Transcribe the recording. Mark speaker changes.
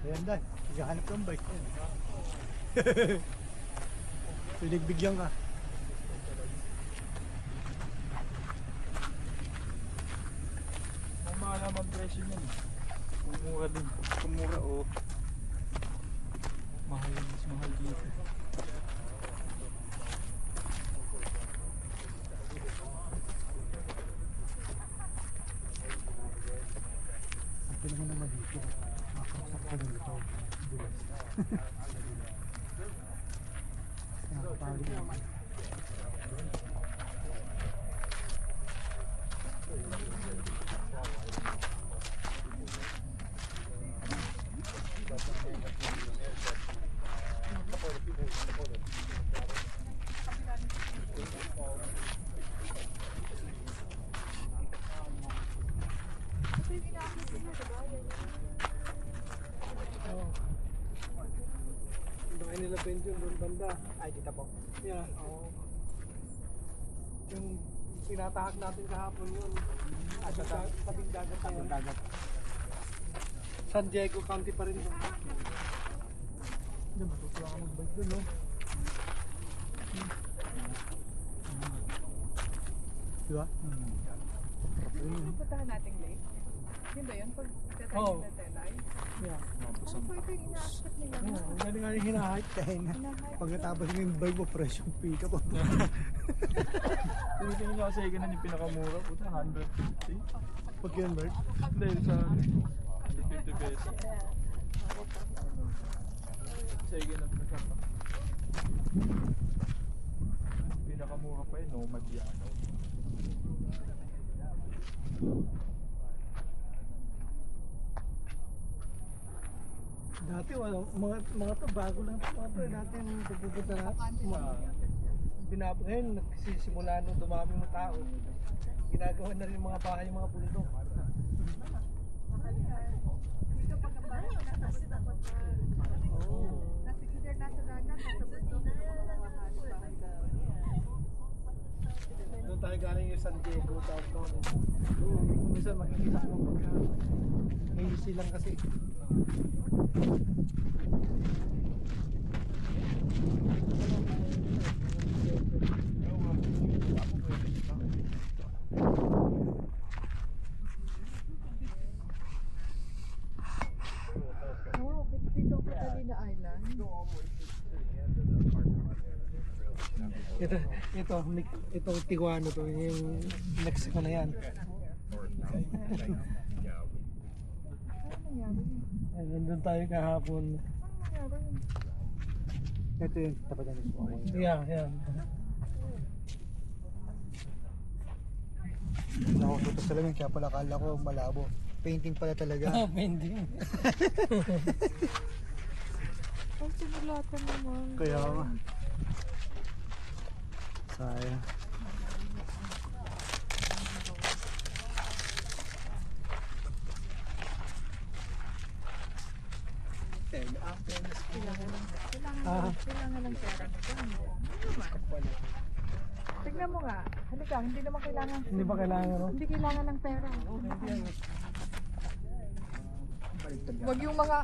Speaker 1: Ayan dahil, naghahanap ng bike. Pinagbigyan ka.
Speaker 2: Ang mahal naman presyo niyan. Kumura din. Kumura o. Mahal, mas mahal dito.
Speaker 1: Ito naman naman dito. Makakasap ko dito. Bilis. Nakapagod naman.
Speaker 3: Bahay nila Benjo doon banda.
Speaker 1: Ay, kita po.
Speaker 3: Yeah, oo. Yung tinatahak natin kahapon yun. At sa tabing dagat na yun.
Speaker 1: Dagat.
Speaker 3: San Diego County pa rin doon.
Speaker 1: Hindi, matutuwa ka mag-bike doon, no? Diba?
Speaker 4: Puntahan natin late. Yun ba yun? Pag tatay
Speaker 3: Oo.
Speaker 4: na telay?
Speaker 3: Yeah.
Speaker 4: Ang pwede yung ina-accept nila.
Speaker 3: Oo, hindi nga rin hinahype.
Speaker 1: Kaya na. Pagkatapos mo yung bike mo, fresh yung pick up.
Speaker 2: Kung tingin nyo kasi ganun yung pinakamura. Puta, 150.
Speaker 1: Pag yun, Bert.
Speaker 2: Hindi, sa 50 pesos. Sige na pinaka. Pinakamura pa yun, Nomad yan.
Speaker 3: Dati wala, mga to bago lang to. Mga to, dati yung pupunta natin. Ngayon, nagsisimula nung dumami ng tao. Ginagawa na rin yung mga bahay, yung mga bundok.
Speaker 4: Dito pag ang bahay, nasa takot na.
Speaker 3: Oo.
Speaker 4: Nasa either nasa dagat, nasa bundok,
Speaker 3: Doon tayo galing yung San Diego, tawag doon. Kung minsan makikita mo pagka hazy lang kasi.
Speaker 4: Oo, dito ang Catalina Island.
Speaker 3: Itong Tijuana to, yung Mexico na yan.
Speaker 4: Ano nangyari?
Speaker 3: Ay, nandun tayo kahapon.
Speaker 4: Ano nangyari?
Speaker 1: Ito yung tapat na gusto ko.
Speaker 3: Yeah, yan.
Speaker 1: Nakusutos talaga, kaya pala akala ko malabo. Painting pala talaga.
Speaker 3: Pending.
Speaker 4: Ang sinulatan naman.
Speaker 1: Kaya nga. Sayang.
Speaker 4: Kailangan ng pera mo dyan. Ano naman? Tignan mo nga. Halika, hindi naman kailangan.
Speaker 3: Hindi ba kailangan, no?
Speaker 4: Hindi kailangan ng pera. Wag yung mga